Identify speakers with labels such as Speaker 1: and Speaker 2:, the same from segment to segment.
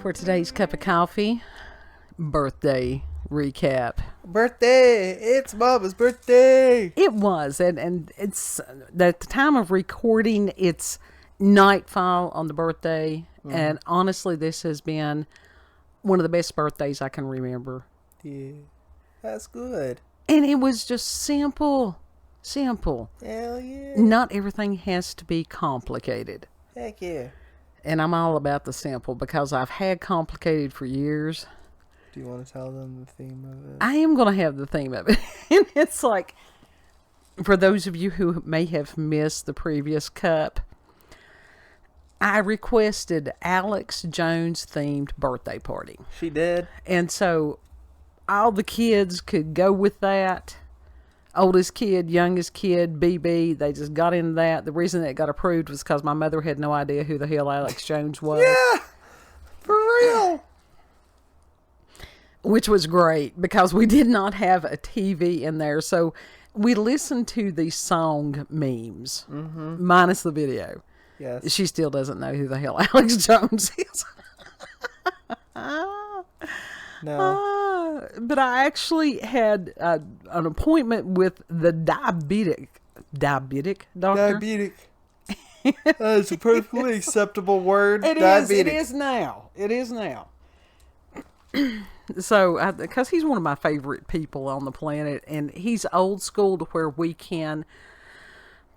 Speaker 1: for today's cup of coffee birthday recap.
Speaker 2: Birthday! It's Mama's birthday!
Speaker 1: It was, and it's at the time of recording, it's nightfall on the birthday, and honestly, this has been one of the best birthdays I can remember.
Speaker 2: Yeah, that's good.
Speaker 1: And it was just simple. Simple.
Speaker 2: Hell yeah.
Speaker 1: Not everything has to be complicated.
Speaker 2: Heck yeah.
Speaker 1: And I'm all about the simple because I've had complicated for years.
Speaker 2: Do you want to tell them the theme of it?
Speaker 1: I am going to have the theme of it. And it's like, for those of you who may have missed the previous cup, I requested Alex Jones themed birthday party.
Speaker 2: She did.
Speaker 1: And so all the kids could go with that. Oldest kid, youngest kid, BB, they just got into that. The reason it got approved was because my mother had no idea who the hell Alex Jones was.
Speaker 2: Yeah, for real.
Speaker 1: Which was great because we did not have a TV in there. So we listened to the song memes, minus the video.
Speaker 2: Yes.
Speaker 1: She still doesn't know who the hell Alex Jones is.
Speaker 2: No.
Speaker 1: But I actually had an appointment with the diabetic doctor.
Speaker 2: Diabetic. That is a perfectly acceptable word.
Speaker 1: It
Speaker 2: Diabetic.
Speaker 1: is now. It is now. So, because he's one of my favorite people on the planet, and he's old school to where we can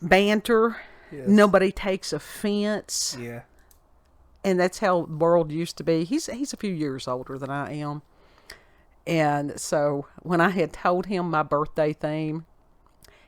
Speaker 1: banter.
Speaker 2: Yes.
Speaker 1: Nobody takes offense.
Speaker 2: Yeah.
Speaker 1: And that's how the world used to be. He's a few years older than I am. And so when I had told him my birthday theme,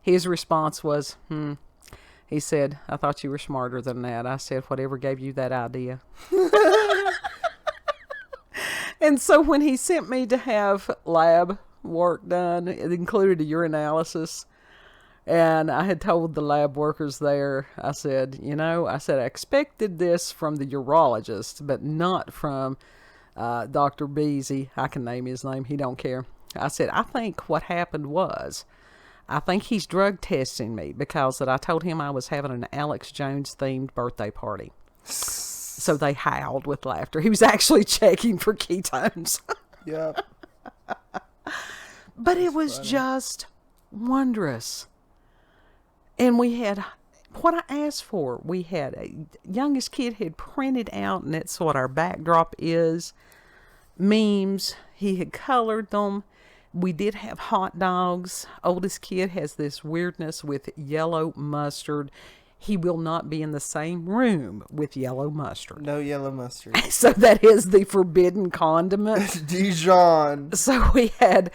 Speaker 1: his response was, He said, I thought you were smarter than that. I said, whatever gave you that idea? And so when he sent me to have lab work done, it included a urinalysis. And I had told the lab workers there, I said, I expected this from the urologist, but not from Dr. Beasy. I can name his name. He don't care. I said, I think what happened was, I think he's drug testing me because that I told him I was having an Alex Jones themed birthday party. So they howled with laughter. He was actually checking for ketones.
Speaker 2: Yep.
Speaker 1: But it was just wondrous. And we had what I asked for. We had youngest kid had printed out, and that's what our backdrop is. Memes. He had colored them. We did have hot dogs. Oldest kid has this weirdness with yellow mustard. He will not be in the same room with yellow mustard.
Speaker 2: No yellow mustard.
Speaker 1: So that is the forbidden condiment.
Speaker 2: Dijon.
Speaker 1: So we had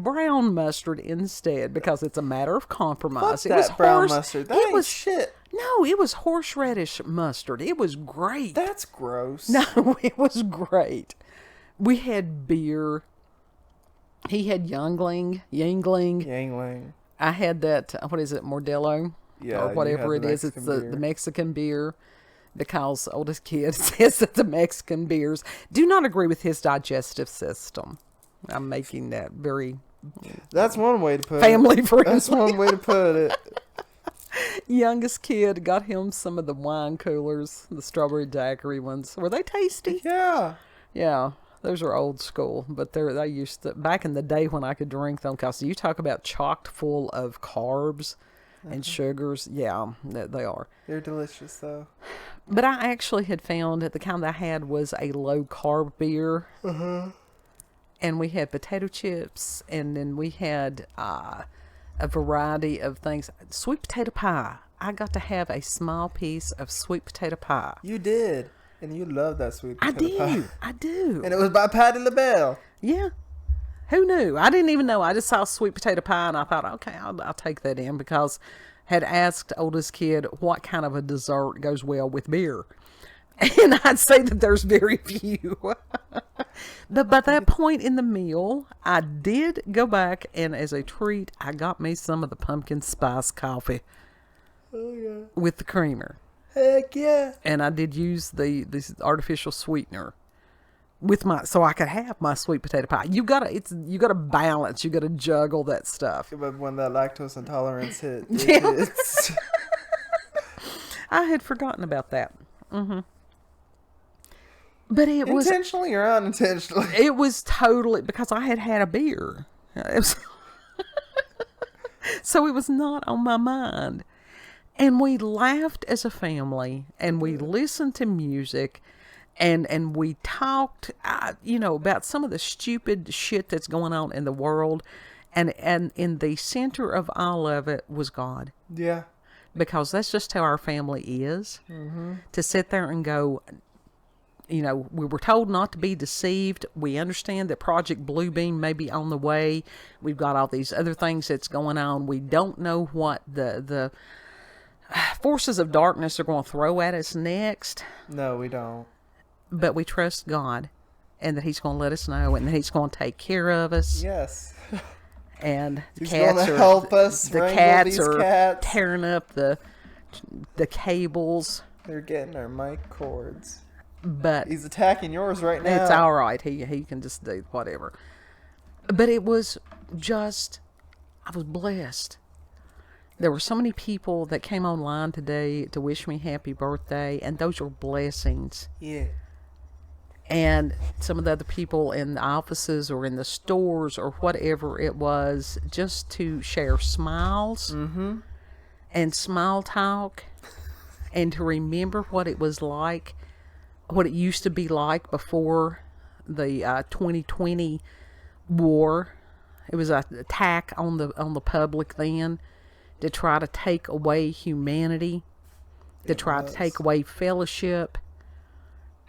Speaker 1: brown mustard instead because it's a matter of compromise.
Speaker 2: Fuck that brown mustard. That ain't shit.
Speaker 1: No, it was horseradish mustard. It was great.
Speaker 2: That's gross.
Speaker 1: No, it was great. We had beer. He had Yangling. I had that, what is it, Modelo?
Speaker 2: Yeah,
Speaker 1: or whatever it is. It's the Mexican beer. Because oldest kid says that the Mexican beers do not agree with his digestive system. I'm making that very...
Speaker 2: That's one way to put
Speaker 1: family
Speaker 2: it.
Speaker 1: friendly.
Speaker 2: That's one way to put it.
Speaker 1: Youngest kid got him some of the wine coolers, the strawberry daiquiri ones. Were they tasty?
Speaker 2: Yeah.
Speaker 1: Yeah. Those are old school, but they used to, back in the day when I could drink them, because you talk about chocked full of carbs and sugars. Yeah, they are.
Speaker 2: They're delicious, though.
Speaker 1: But I actually had found that the kind I had was a low carb beer. And we had potato chips, and then we had a variety of things. Sweet potato pie. I got to have a small piece of sweet potato pie.
Speaker 2: You did. And you love that sweet potato pie.
Speaker 1: I do.
Speaker 2: And it was by Patti LaBelle.
Speaker 1: Yeah. Who knew? I didn't even know. I just saw sweet potato pie, and I thought, okay, I'll take that in, because had asked oldest kid what kind of a dessert goes well with beer. And I'd say that there's very few. But by that point in the meal, I did go back, and as a treat, I got me some of the pumpkin spice coffee.
Speaker 2: Oh, yeah.
Speaker 1: With the creamer.
Speaker 2: Heck yeah.
Speaker 1: And I did use this artificial sweetener with so I could have my sweet potato pie. You gotta balance. You gotta juggle that stuff.
Speaker 2: But when that lactose intolerance hit,
Speaker 1: it's... I had forgotten about that. But it was
Speaker 2: Intentionally or unintentionally?
Speaker 1: It was totally because I had a beer. It was so it was not on my mind. And we laughed as a family, and we listened to music, and we talked, about some of the stupid shit that's going on in the world. And in the center of all of it was God.
Speaker 2: Yeah.
Speaker 1: Because that's just how our family is. Mm-hmm. To sit there and go, we were told not to be deceived. We understand that Project Bluebeam may be on the way. We've got all these other things that's going on. We don't know what the forces of darkness are going to throw at us next.
Speaker 2: No, we don't.
Speaker 1: But we trust God, and that He's going to let us know, and that He's going to take care of us.
Speaker 2: Yes.
Speaker 1: And
Speaker 2: He's going to help us.
Speaker 1: The cats are tearing up the cables.
Speaker 2: They're getting our mic cords.
Speaker 1: But
Speaker 2: he's attacking yours right now.
Speaker 1: It's all right. He can just do whatever. But it was just, I was blessed. There were so many people that came online today to wish me happy birthday, and those were blessings.
Speaker 2: Yeah.
Speaker 1: And some of the other people in the offices or in the stores or whatever it was, just to share smiles and small talk, and to remember what it was like, what it used to be like before the 2020 war. It was an attack on the public then, to try to take away humanity, to try to take away fellowship.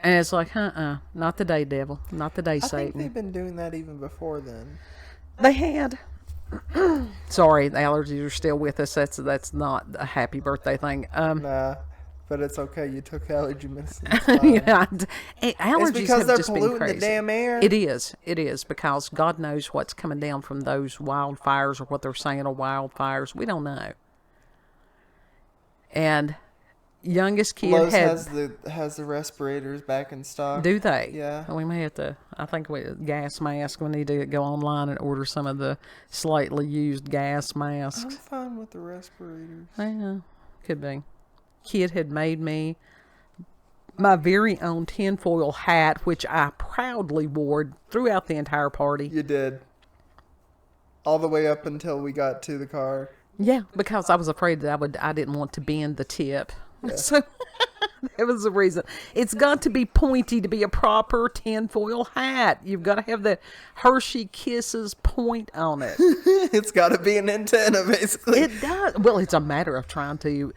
Speaker 1: And it's like, not today, devil. Not today, Satan.
Speaker 2: I think they've been doing that even before then.
Speaker 1: They had. Sorry, the allergies are still with us. That's not a happy birthday thing.
Speaker 2: Nah, but it's okay. You took allergy medicine.
Speaker 1: Yeah, allergies
Speaker 2: it's because
Speaker 1: have
Speaker 2: they're
Speaker 1: just been
Speaker 2: polluting
Speaker 1: crazy.
Speaker 2: The damn air.
Speaker 1: It is because God knows what's coming down from those wildfires, or what they're saying are wildfires. We don't know. And youngest kid
Speaker 2: Lowe's has the respirators back in stock.
Speaker 1: Do they?
Speaker 2: Yeah.
Speaker 1: Well, we may have to. I think gas mask. We need to go online and order some of the slightly used gas masks.
Speaker 2: I'm fine with the respirators.
Speaker 1: Yeah, could be. Kid had made me my very own tinfoil hat, which I proudly wore throughout the entire party.
Speaker 2: You did. All the way up until we got to the car.
Speaker 1: Yeah, because I was afraid that I didn't want to bend the tip.
Speaker 2: Yeah.
Speaker 1: So that was the reason. It's got to be pointy to be a proper tinfoil hat. You've got to have the Hershey Kisses point on it.
Speaker 2: It's got to be an antenna, basically.
Speaker 1: It does. Well, it's a matter of trying to.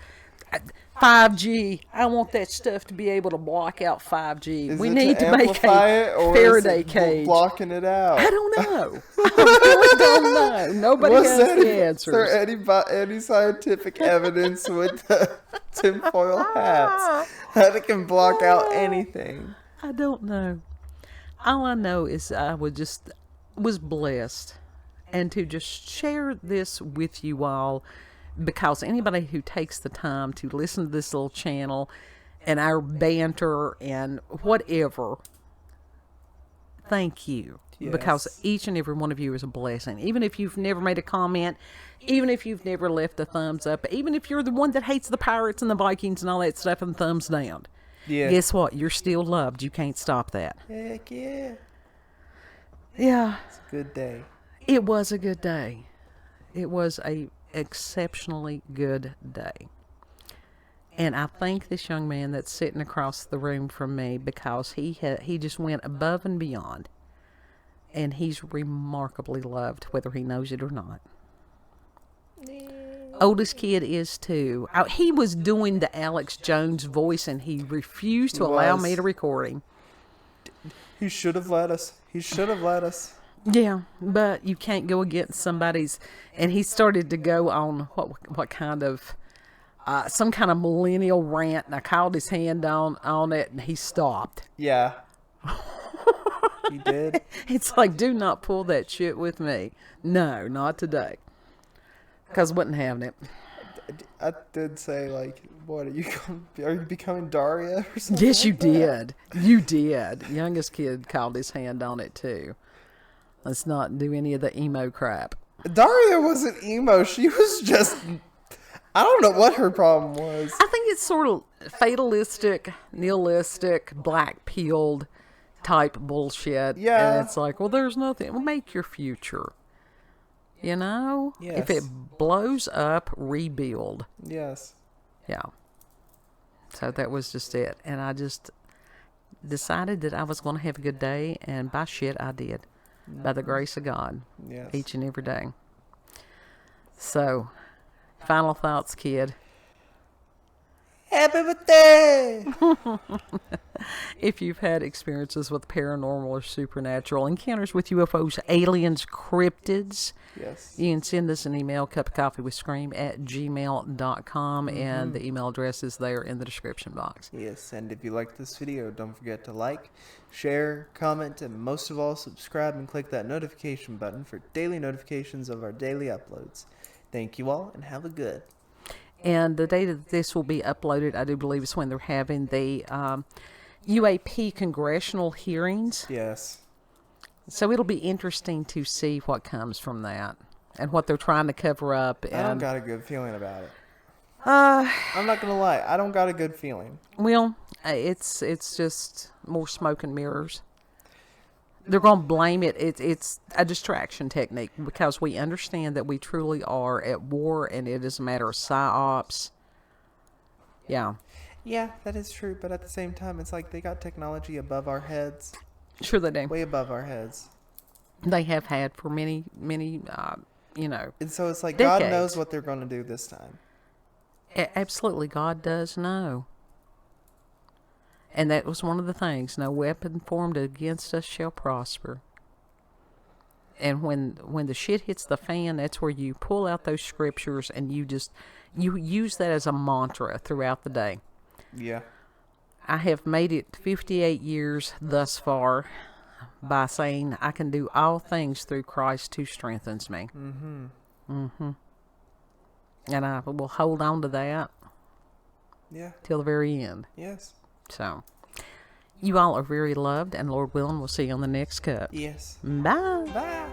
Speaker 1: 5G. I want that stuff to be able to block out 5G. We need to make a Faraday cage.
Speaker 2: Blocking it out.
Speaker 1: I don't know. I really don't know. Nobody has the answers.
Speaker 2: Is there any scientific evidence with the tinfoil hats that it can block out anything?
Speaker 1: I don't know. All I know is I was blessed, and to just share this with you all. Because anybody who takes the time to listen to this little channel and our banter and whatever, thank you.
Speaker 2: Yes.
Speaker 1: Because each and every one of you is a blessing. Even if you've never made a comment, even if you've never left a thumbs up, even if you're the one that hates the Pirates and the Vikings and all that stuff and thumbs down, guess what? You're still loved. You can't stop that.
Speaker 2: Heck yeah.
Speaker 1: Yeah.
Speaker 2: It's a good day.
Speaker 1: It was a good day. It was a exceptionally good day. And I thank this young man that's sitting across the room from me, because he just went above and beyond, and he's remarkably loved, whether he knows it or not. Oldest kid is too. He was doing the Alex Jones voice, and he refused to allow me to record him.
Speaker 2: He should have let us.
Speaker 1: Yeah, but you can't go against somebody's. And he started to go on what kind of some kind of millennial rant, and I called his hand on it, and he stopped.
Speaker 2: Yeah, he did.
Speaker 1: It's like, do not pull that shit with me. No, not today, because I wasn't having it.
Speaker 2: I did say, like, what are you becoming Daria or something?
Speaker 1: Yes, you did. You did. Youngest kid called his hand on it too. Let's not do any of the emo crap.
Speaker 2: Daria wasn't emo. She was just I don't know what her problem was.
Speaker 1: I think it's sort of fatalistic, nihilistic, black-pilled type bullshit.
Speaker 2: Yeah.
Speaker 1: And it's like, well, there's nothing. Well, make your future. You know?
Speaker 2: Yes.
Speaker 1: If it blows up, rebuild.
Speaker 2: Yes.
Speaker 1: Yeah. So that was just it. And I just decided that I was going to have a good day, and by shit, I did. By the grace of God.
Speaker 2: Yes.
Speaker 1: Each and every day. So, final thoughts, kid.
Speaker 2: Happy birthday!
Speaker 1: If you've had experiences with paranormal or supernatural encounters with UFOs, aliens, cryptids,
Speaker 2: Yes.
Speaker 1: you can send us an email, cupofcoffeewithscream@gmail.com, and the email address is there in the description box.
Speaker 2: Yes, and if you like this video, don't forget to like, share, comment, and most of all, subscribe and click that notification button for daily notifications of our daily uploads. Thank you all, and have a good.
Speaker 1: And the date that this will be uploaded, I do believe, is when they're having the UAP congressional hearings.
Speaker 2: Yes.
Speaker 1: So it'll be interesting to see what comes from that and what they're trying to cover up.
Speaker 2: I don't
Speaker 1: And
Speaker 2: got a good feeling about it. I'm not gonna lie, I don't got a good feeling.
Speaker 1: well, it's just more smoke and mirrors. They're going to blame it. It's a distraction technique because we understand that we truly are at war, and it is a matter of psyops. Yeah.
Speaker 2: Yeah, that is true, but at the same time, it's like they got technology above our heads,
Speaker 1: Sure they do.
Speaker 2: way above our heads.
Speaker 1: They have had for many,
Speaker 2: And so it's like
Speaker 1: decades.
Speaker 2: God knows what they're going to do this time.
Speaker 1: Absolutely, God does know. And that was one of the things. No weapon formed against us shall prosper. And when the shit hits the fan, that's where you pull out those scriptures and you use that as a mantra throughout the day.
Speaker 2: Yeah.
Speaker 1: I have made it 58 years thus far by saying I can do all things through Christ who strengthens me. And I will hold on to that
Speaker 2: Yeah.
Speaker 1: till the very end.
Speaker 2: Yes.
Speaker 1: So, you all are very loved, and Lord willing, we'll see you on the next cup.
Speaker 2: Yes.
Speaker 1: Bye.
Speaker 2: Bye.